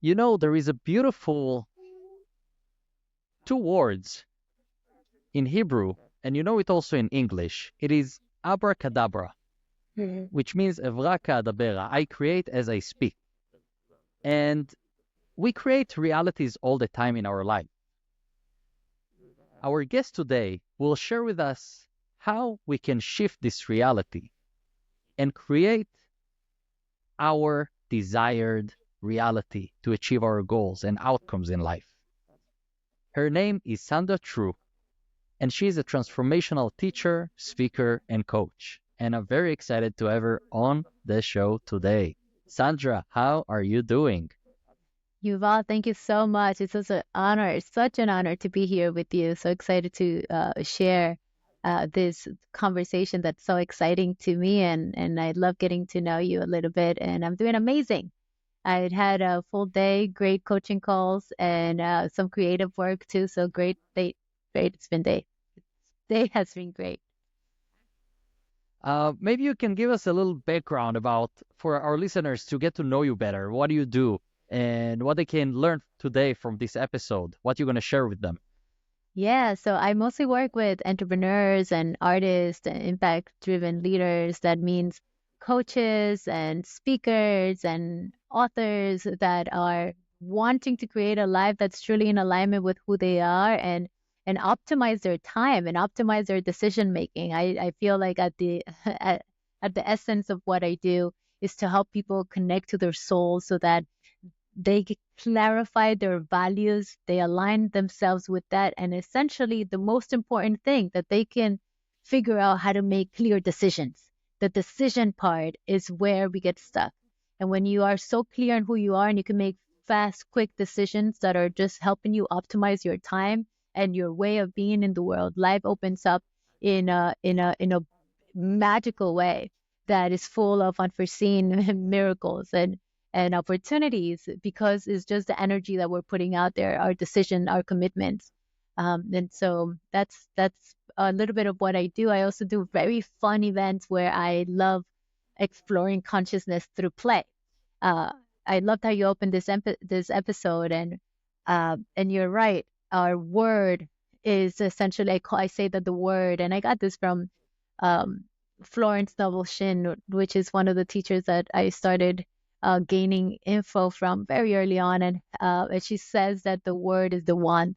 You know, there is a beautiful two words in Hebrew, and you know it also in English. It is abracadabra, Mhm. which means evraka adabera. I create as I speak. And we create realities all the time in our life. Our guest today will share with us how we can shift this reality and create our desired reality to achieve our goals and outcomes in life. Her name is Sandra Tru, and she is a transformational teacher, speaker, and coach. And I'm very excited to have her on the show today. Sandra, how are you doing? Yuval, thank you so much. It's such an honor. It's such an honor to be here with you. So excited to share this conversation that's so exciting to me, and I love getting to know you a little bit. And I'm doing amazing. I had a full day, great coaching calls, and some creative work too. So great day, great. It's been day. Day has been great. Maybe you can give us a little background about for our listeners to get to know you better. What do you do and what they can learn today from this episode? What you're going to share with them? Yeah, so I mostly work with entrepreneurs and artists and impact-driven leaders. That means coaches and speakers and authors that are wanting to create a life that's truly in alignment with who they are and optimize their time and optimize their decision making. I feel like at the at the essence of what I do is to help people connect to their soul so that clarify their values, they align themselves with that, and essentially the most important thing that they can figure out how to make clear decisions. The decision part is where we get stuck. And when you are so clear on who you are and you can make fast, quick decisions that are just helping you optimize your time and your way of being in the world, life opens up in a magical way that is full of unforeseen miracles and opportunities because it's just the energy that we're putting out there, our decision, our commitments. And so that's a little bit of what I do. I also do very fun events where I love exploring consciousness through play. Uh, I loved how you opened this episode, and you're right. Our word is essentially I say that the word, and I got this from um, Florence Noble Shin, which is one of the teachers that I started gaining info from very early on, and she says that the word is the one.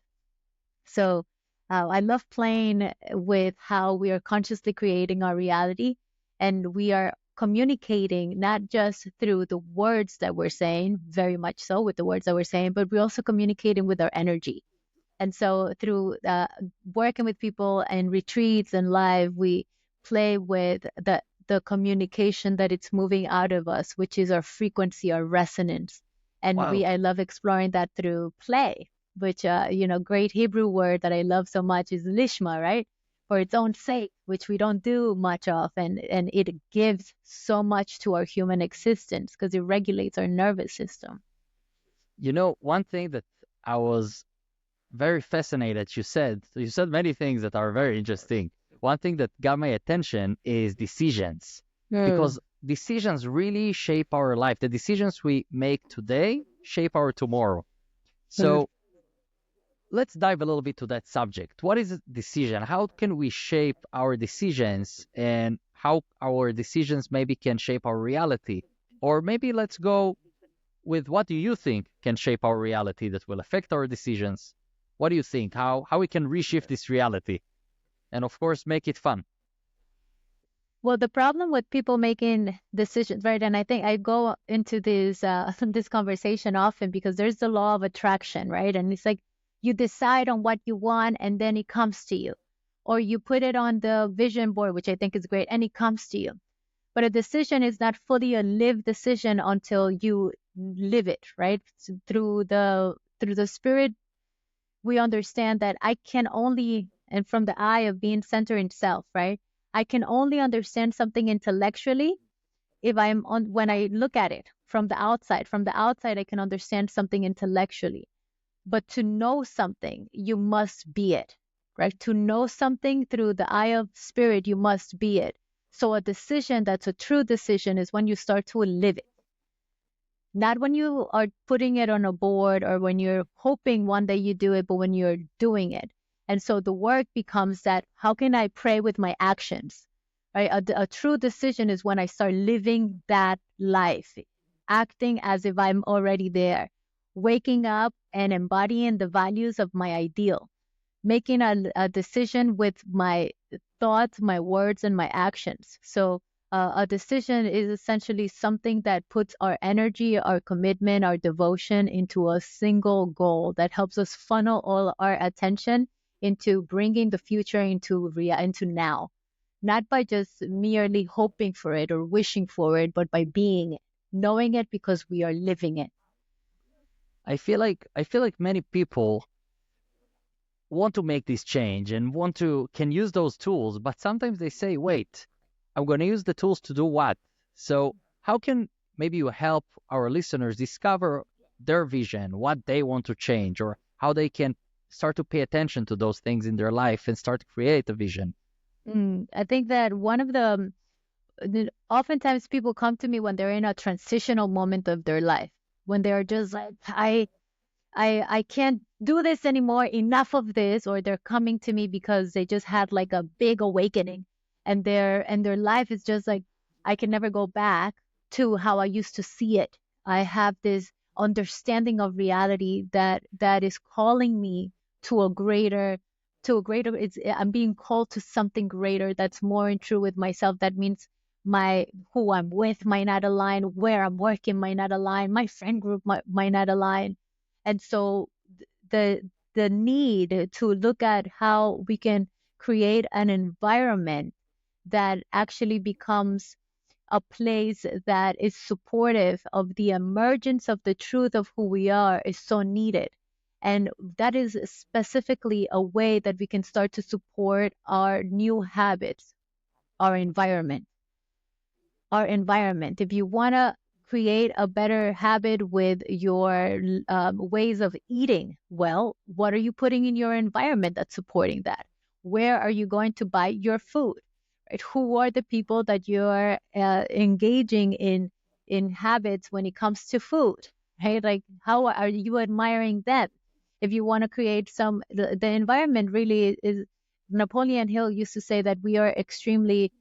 So I love playing with how we are consciously creating our reality, and we are communicating not just through the words that we're saying, very much so with the words that we're saying, but we're also communicating with our energy. And so through working with people and retreats and live, we play with the communication that it's moving out of us, which is our frequency, our resonance. And Wow. I love exploring that through play, which great Hebrew word that I love so much is lishma, right? For its own sake, which we don't do much of, and it gives so much to our human existence because it regulates our nervous system. You know, one thing that I was very fascinated you said many things that are very interesting. One thing that got my attention is decisions, Mm. because decisions really shape our life. The decisions we make today shape our tomorrow. So let's dive a little bit to that subject. What is a decision? How can we shape our decisions and how our decisions maybe can shape our reality? Or maybe let's go with what do you think can shape our reality that will affect our decisions? What do you think? How we can reshift this reality and of course make it fun? Well, the problem with people making decisions, right? And I think I go into this this conversation often because there's the law of attraction, right? And it's like you decide on what you want and then it comes to you. Or you put it on the vision board, which I think is great, and it comes to you. But a decision is not fully a lived decision until you live it, right? Through the spirit, we understand that I can only, and from the eye of being centered in self, right? I can only understand something intellectually if I'm on when I look at it from the outside. From the outside, I can understand something intellectually. But to know something, you must be it, right? To know something through the eye of spirit, you must be it. So a decision that's a true decision is when you start to live it. Not when you are putting it on a board or when you're hoping one day you do it, but when you're doing it. And so the work becomes that how can I pray with my actions? Right? A true decision is when I start living that life, acting as if I'm already there, waking up and embodying the values of my ideal, making a decision with my thoughts, my words, and my actions. So a decision is essentially something that puts our energy, our commitment, our devotion into a single goal that helps us funnel all our attention into bringing the future into now, not by just merely hoping for it or wishing for it, but by being it, knowing it because we are living it. I feel like many people want to make this change and want to can use those tools, but sometimes they say, wait, I'm going to use the tools to do what? So how can maybe you help our listeners discover their vision, what they want to change, or how they can start to pay attention to those things in their life and start to create a vision? I think that one of oftentimes people come to me when they're in a transitional moment of their life, when they're just like, I can't do this anymore, enough of this, or they're coming to me because they just had like a big awakening and their life is just like, I can never go back to how I used to see it. I have this understanding of reality that is calling me to a greater it's I'm being called to something greater that's more in true with myself. That means my who I'm with might not align, where I'm working might not align, my friend group might not align. And so the the need to look at how we can create an environment that actually becomes a place that is supportive of the emergence of the truth of who we are is so needed. And that is specifically a way that we can start to support our new habits, our environment our environment. If you want to create a better habit with your ways of eating, well, what are you putting in your environment that's supporting that? Where are you going to buy your food? Right? Who are the people that you're engaging in habits when it comes to food? Right? Like, how are you admiring them? If you want to create the environment really is. Napoleon Hill used to say that we are extremely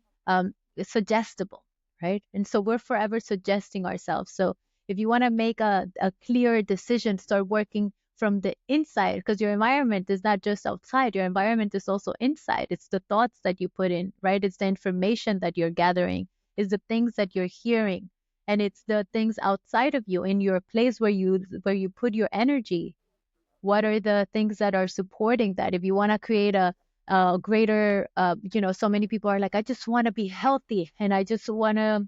suggestible, right? And so we're forever suggesting ourselves. So if you want to make a clear decision, start working from the inside because your environment is not just outside, your environment is also inside. It's the thoughts that you put in, right? It's the information that you're gathering, it's the things that you're hearing, and it's the things outside of you in your place where you put your energy. What are the things that are supporting that? If you want to create a greater, so many people are like, I just want to be healthy and I just want to,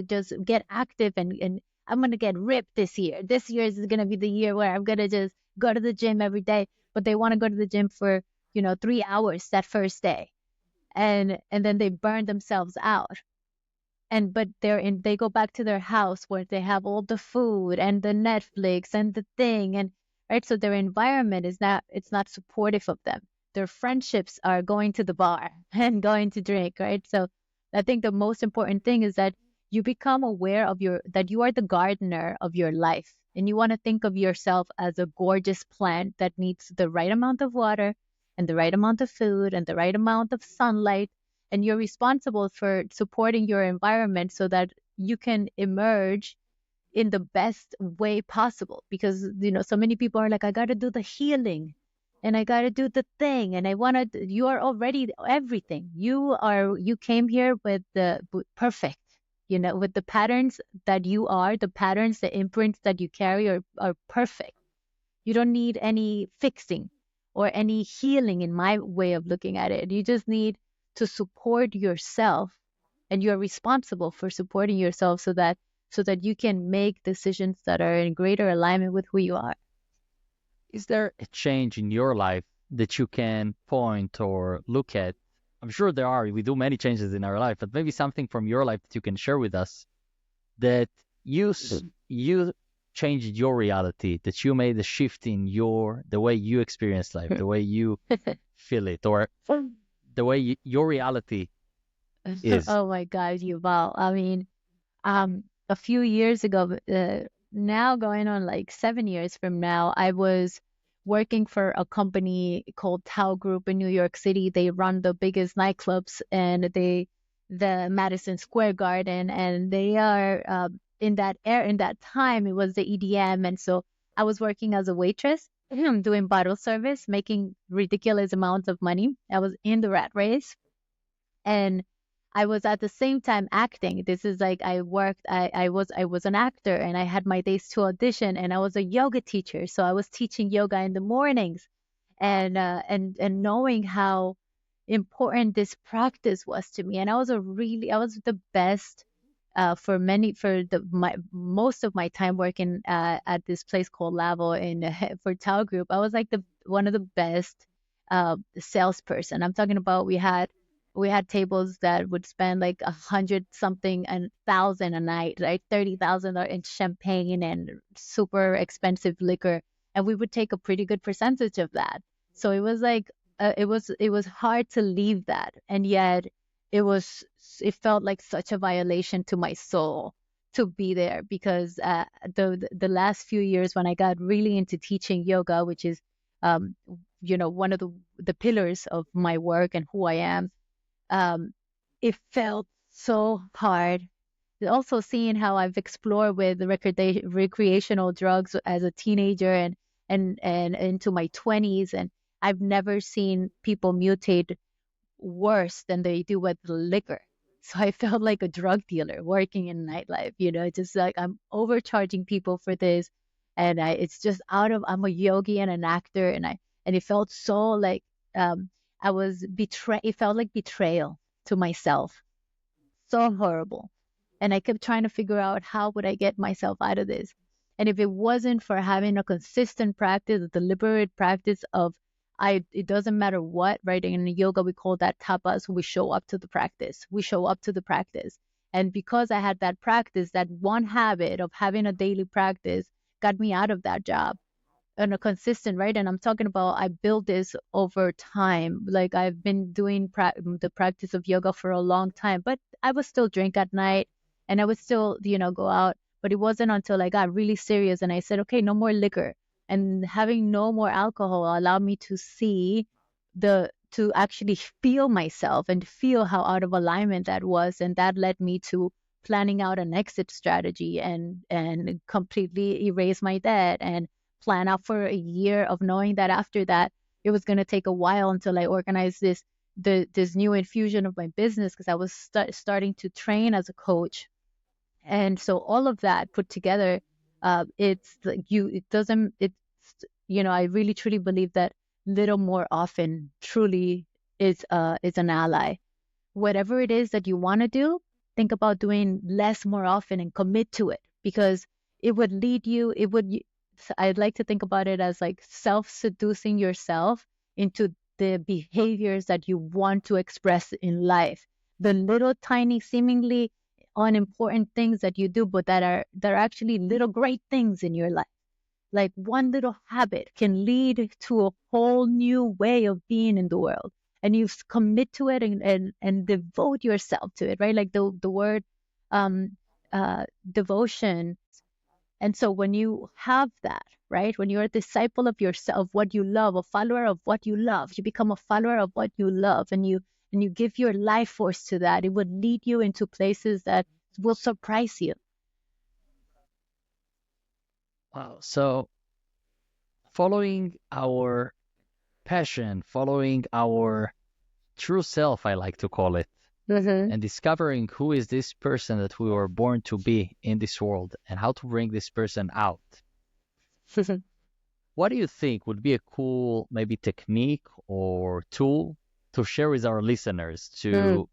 just get active and I'm going to get ripped this year. This year is going to be the year where I'm going to just go to the gym every day. But they want to go to the gym for, 3 hours that first day. And then they burn themselves out. But they go back to their house where they have all the food and the Netflix and the thing and right. So their environment it's not supportive of them. Their friendships are going to the bar and going to drink, right? So I think the most important thing is that you become aware of that you are the gardener of your life, and you want to think of yourself as a gorgeous plant that needs the right amount of water and the right amount of food and the right amount of sunlight, and you're responsible for supporting your environment so that you can emerge in the best way possible. Because so many people are like, I got to do the healing and I got to do the thing and I want to. You are already everything. You came here with with perfect, with the patterns that you are, the patterns, the imprints that you carry are perfect. You don't need any fixing or any healing in my way of looking at it. You just need to support yourself, and you're responsible for supporting yourself so that you can make decisions that are in greater alignment with who you are. Is there a change in your life that you can point or look at? I'm sure there are. We do many changes in our life, but maybe something from your life that you can share with us that you changed your reality, that you made a shift in the way you experience life, the way you feel it, or the way your reality is. Oh my God, Yuval. I mean, um, a few years ago, now going on like 7 years from now, I was working for a company called Tao Group in New York City. They run the biggest nightclubs and the Madison Square Garden, and they are in that time it was the EDM, and so I was working as a waitress, doing bottle service, making ridiculous amounts of money. I was in the rat race, and I was at the same time acting. This is like I was an actor, and I had my days to audition, and I was a yoga teacher, so I was teaching yoga in the mornings, and knowing how important this practice was to me. And I was the best for many for the my most of my time working at this place called Lavo in for Tao Group. I was like the one of the best salesperson. I'm talking about we had tables that would spend like 100 something and thousand a night, right? 30,000 in champagne and super expensive liquor, and we would take a pretty good percentage of that. So it was like it was hard to leave that, and yet it felt like such a violation to my soul to be there, because the last few years when I got really into teaching yoga, which is um one of the pillars of my work and who I am, um, it felt so hard. Also, seeing how I've explored with the recreational drugs as a teenager and into my 20s, and I've never seen people mutate worse than they do with liquor. So I felt like a drug dealer working in nightlife, just like I'm overcharging people for this. And it's just I'm a yogi and an actor. And it felt so like, I was it felt like betrayal to myself. So horrible. And I kept trying to figure out how would I get myself out of this. And if it wasn't for having a consistent practice, a deliberate practice of it doesn't matter what, right? In yoga, we call that tapas. We show up to the practice. We show up to the practice. And because I had that practice, that one habit of having a daily practice got me out of that job on a consistent, right? And I'm talking about I built this over time. Like I've been doing the practice of yoga for a long time, but I would still drink at night and I would still, go out. But it wasn't until I got really serious and I said, okay, no more liquor. And having no more alcohol allowed me to see to actually feel myself and feel how out of alignment that was. And that led me to planning out an exit strategy and completely erase my debt and plan out for a year of knowing that after that it was going to take a while until I organized this new infusion of my business, because I was starting to train as a coach. And so all of that put together, it's like it doesn't it's I really truly believe that little more often truly is an ally. Whatever it is that you want to do, think about doing less more often and commit to it, because it would lead you, I'd like to think about it as like self-seducing yourself into the behaviors that you want to express in life. The little tiny, seemingly unimportant things that you do, but that are actually little great things in your life. Like one little habit can lead to a whole new way of being in the world. And you commit to it and devote yourself to it, right? Like the word um, devotion. And so when you have that, right, when you're a disciple of yourself, what you love, a follower of what you love, you become a follower of what you love, and you give your life force to that, it would lead you into places that will surprise you. Wow. So following our passion, following our true self, I like to call it, Mm-hmm. and discovering who is this person that we were born to be in this world and how to bring this person out. What do you think would be a cool maybe technique or tool to share with our listeners Mm.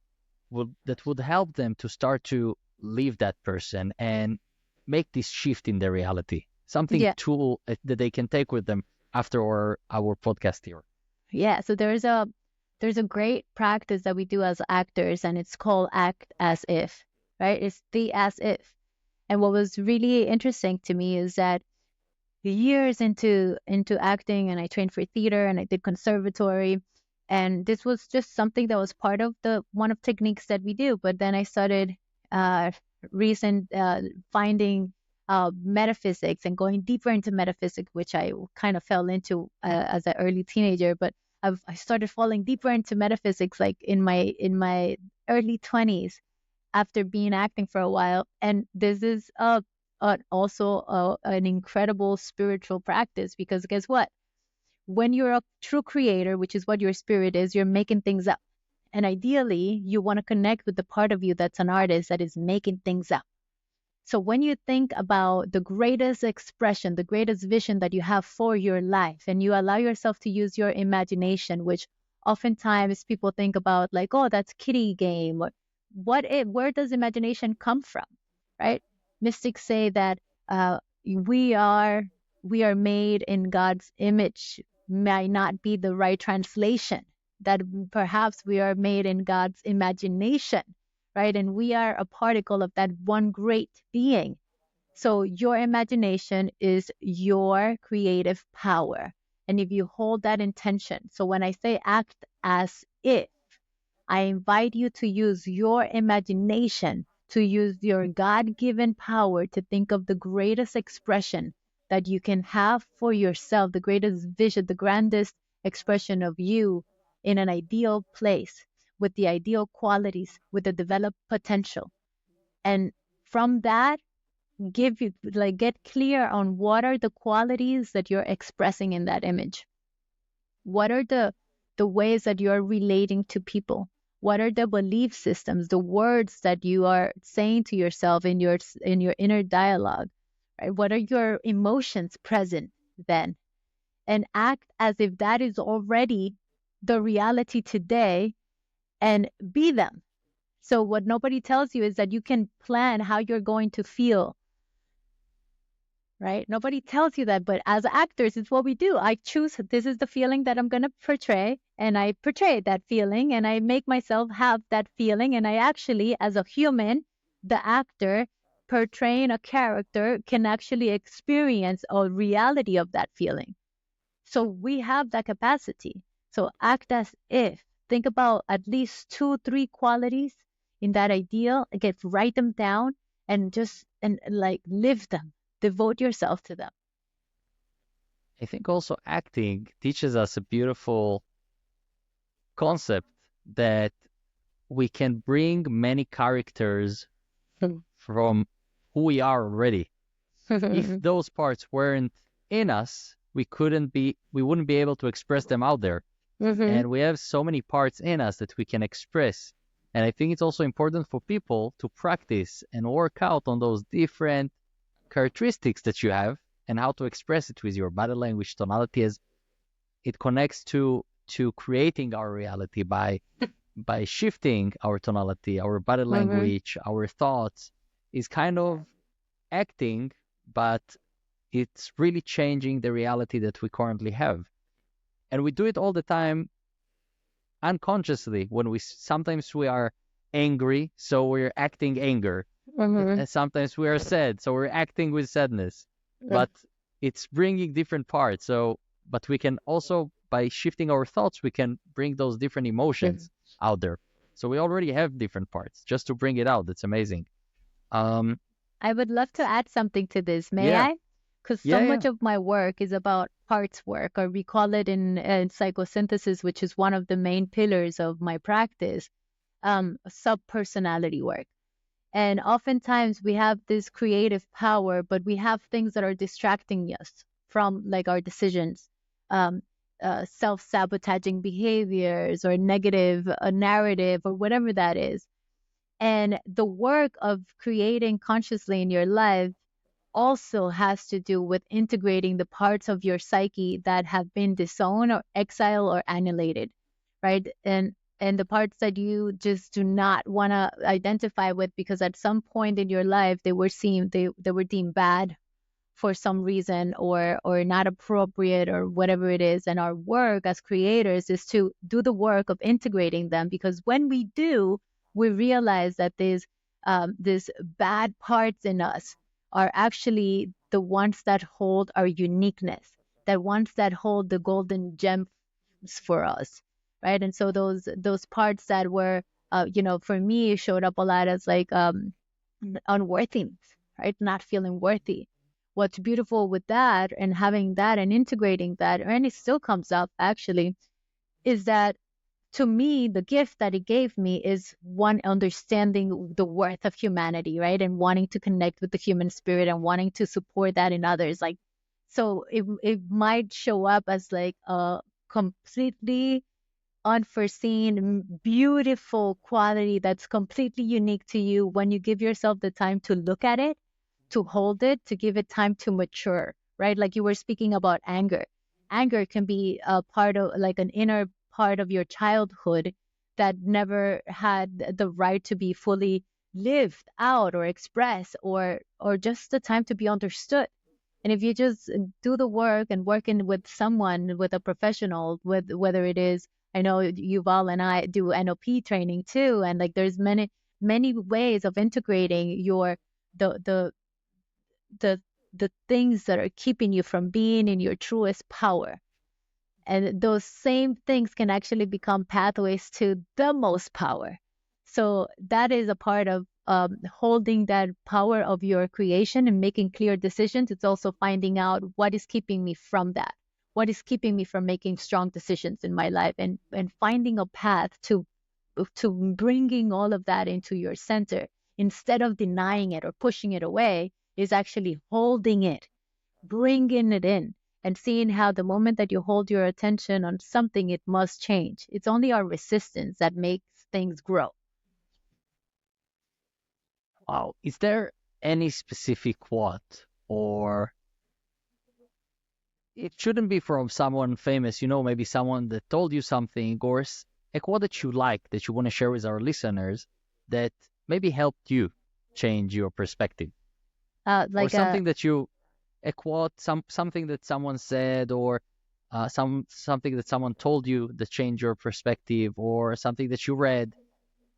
that would help them to start to leave that person and make this shift in their reality? Something Yeah. tool that they can take with them after our podcast here. Yeah. So there's a great practice that we do as actors, and it's called act as if, right? It's the as if. And what was really interesting to me is that years into acting, and I trained for theater and I did conservatory, and this was just something that was part of the one of techniques that we do. But then I started recent finding metaphysics and going deeper into metaphysics, which I kind of fell into as an early teenager, but I started falling deeper into metaphysics like in my early 20s after being acting for a while. And this is also an incredible spiritual practice, because guess what? When you're a true creator, which is what your spirit is, you're making things up. And ideally, you want to connect with the part of you that's an artist that is making things up. So when you think about the greatest expression, the greatest vision that you have for your life, and you allow yourself to use your imagination, which oftentimes people think about like, oh, that's kiddie game. Or where does imagination come from, right? Mystics say that we are we are made in God's image might not be the right translation. That perhaps we are made in God's imagination, right? And we are a particle of that one great being. So your imagination is your creative power. And if you hold that intention, so when I say act as if, I invite you to use your imagination, to use your God given power to think of the greatest expression that you can have for yourself, the greatest vision, the grandest expression of you in an ideal place with the ideal qualities, with the developed potential. And from that, give you like get clear on what are the qualities that you're expressing in that image. What are the ways that you're relating to people? What are the belief systems, the words that you are saying to yourself in your inner dialogue? Right? What are your emotions present then? And act as if that is already the reality today and be them. So what nobody tells you is that you can plan how you're going to feel, right? Nobody tells you that, but as actors, it's what we do. I choose this is the feeling that I'm going to portray, and I portray that feeling, and I make myself have that feeling. And I actually, as a human, the actor portraying a character can actually experience a reality of that feeling. So we have that capacity. So act as if. Think about at least two, three qualities in that ideal. Get write them down and just and like live them. Devote yourself to them. I think also acting teaches us a beautiful concept that we can bring many characters from who we are already. If those parts weren't in us, we wouldn't be able to express them out there. And we have so many parts in us that we can express. And I think it's also important for people to practice and work out on those different characteristics that you have and how to express it with your body language, tonality, as it connects to creating our reality by shifting our tonality, our body language, our thoughts is kind of acting, but it's really changing the reality that we currently have. And we do it all the time unconsciously when sometimes we are angry, so we're acting anger. And sometimes we are sad, so we're acting with sadness. But it's bringing different parts. But we can also, by shifting our thoughts, we can bring those different emotions out there. So we already have different parts. Just to bring it out, that's amazing. I would love to add something to this. May Yeah, I? Because so yeah. much of my work is about parts work, or we call it in psychosynthesis, which is one of the main pillars of my practice, subpersonality work. And oftentimes we have this creative power, but we have things that are distracting us from like our decisions, self-sabotaging behaviors or negative narrative or whatever that is. And the work of creating consciously in your life also has to do with integrating the parts of your psyche that have been disowned or exiled or annihilated, right? And the parts that you just do not want to identify with because at some point in your life they were deemed bad for some reason or not appropriate or whatever it is. And our work as creators is to do the work of integrating them, because when we do, we realize that these bad parts in us are actually the ones that hold our uniqueness, that ones that hold the golden gems for us, right? And so those parts that were, for me, showed up a lot as like unworthiness, right? Not feeling worthy. What's beautiful with that and having that and integrating that, and it still comes up actually, is that to me, the gift that it gave me is one understanding the worth of humanity, right? And wanting to connect with the human spirit and wanting to support that in others. Like, so it might show up as like a completely unforeseen, beautiful quality that's completely unique to you when you give yourself the time to look at it, to hold it, to give it time to mature, right? Like you were speaking about anger. Anger can be a part of like an inner part of your childhood that never had the right to be fully lived out or expressed or just the time to be understood. And if you just do the work and working with someone, with a professional, with whether it is, I know Yuval and I do NLP training too, and like there's many ways of integrating your the the the the things that are keeping you from being in your truest power. And those same things can actually become pathways to the most power. So that is a part of holding that power of your creation and making clear decisions. It's also finding out what is keeping me from that, what is keeping me from making strong decisions in my life, and finding a path to bringing all of that into your center instead of denying it or pushing it away, is actually holding it, bringing it in, and seeing how the moment that you hold your attention on something, it must change. It's only our resistance that makes things grow. Wow. Is there any specific quote, or it shouldn't be from someone famous, maybe someone that told you something, or a quote that you like that you want to share with our listeners that maybe helped you change your perspective, or Like a something that a quote, something that someone said, or something that someone told you that changed your perspective, or something that you read,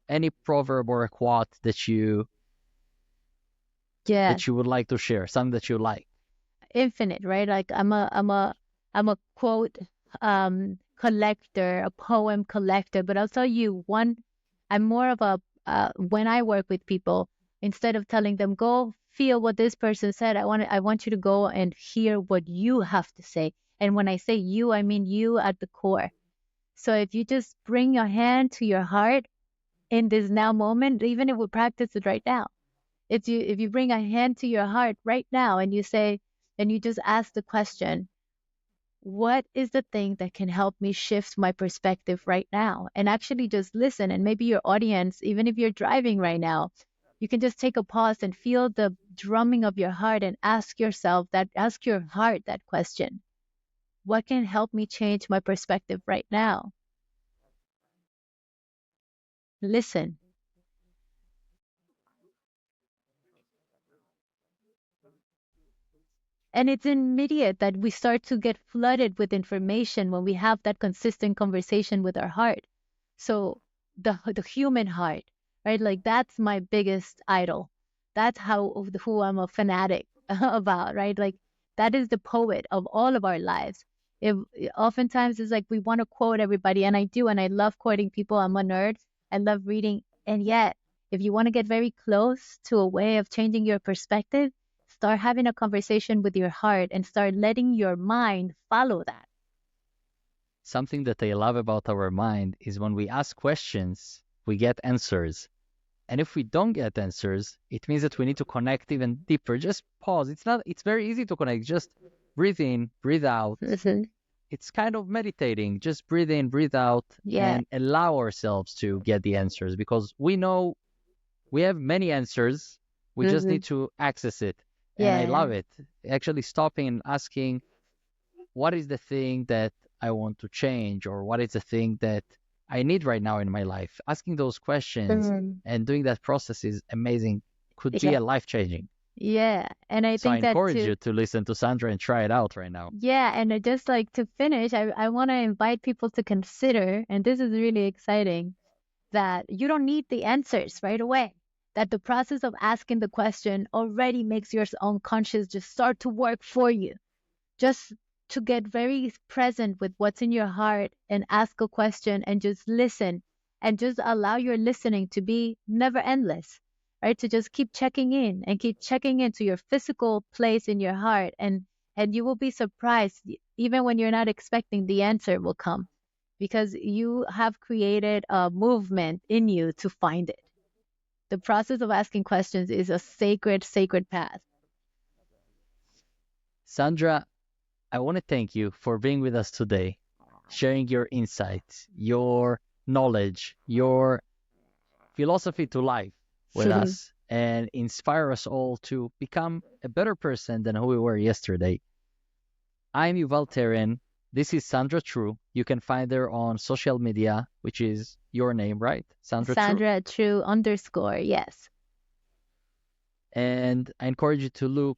any proverb or a quote Yeah, that you would like to share, something that you like. infinite, right? Like I'm a quote collector, a poem collector, but I'll tell you one. I'm more of a when I work with people, instead of telling them go feel what this person said, I want you to go and hear what you have to say. And when I say you, I mean you at the core. So if you just bring your hand to your heart in this now moment, even if we practice it right now, if you bring a hand to your heart right now and you say, and you just ask the question, what is the thing that can help me shift my perspective right now? And actually just listen. And maybe your audience, even if you're driving right now, you can just take a pause and feel the drumming of your heart and ask your heart that question. What can help me change my perspective right now? Listen. And it's immediate that we start to get flooded with information when we have that consistent conversation with our heart. So the human heart, right? Like that's my biggest idol. That's how who I'm a fanatic about, right? Like that is the poet of all of our lives. If oftentimes it's like we want to quote everybody, and I do, and I love quoting people. I'm a nerd. I love reading, and yet if you want to get very close to a way of changing your perspective, start having a conversation with your heart and start letting your mind follow that. Something that I love about our mind is when we ask questions, we get answers. And if we don't get answers, it means that we need to connect even deeper. Just pause. It's very easy to connect. Just breathe in, breathe out. Mhm. It's kind of meditating. Just breathe in, breathe out, Yeah. and allow ourselves to get the answers, because we know we have many answers. We just Hmm. need to access it. And I Yeah. love it. Actually stopping and asking, what is the thing that I want to change, or what is the thing that I need right now in my life? Asking those questions Mhm. and doing that process is amazing. Could be Yeah. a life changing. Yeah. And I So I think that encourage too. you to listen to Sandra and try it out right now. Yeah. And I just like to finish, I want to invite people to consider, and this is really exciting, that you don't need the answers right away. That the process of asking the question already makes your unconscious just start to work for you. Just to get very present with what's in your heart and ask a question and just listen and just allow your listening to be never endless. right? To just keep checking in and keep checking into your physical place in your heart. And you will be surprised, even when you're not expecting, the answer will come because you have created a movement in you to find it. The process of asking questions is a sacred, sacred path. Sandra, I want to thank you for being with us today, sharing your insights, your knowledge, your philosophy to life with us, and inspire us all to become a better person than who we were yesterday. I'm Yuval Teren. This is Sandra Tru. You can find her on social media, which is your name, right? Sandra Tru. Sandra Tru underscore, yes. And I encourage you to look,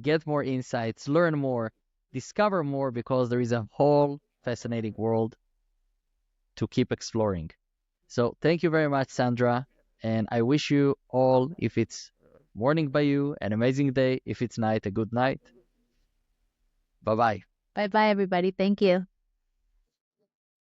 get more insights, learn more, discover more, because there is a whole fascinating world to keep exploring. So thank you very much, Sandra. And I wish you all, if it's morning by you, an amazing day. If it's night, a good night. Bye bye. Bye bye, everybody. Thank you.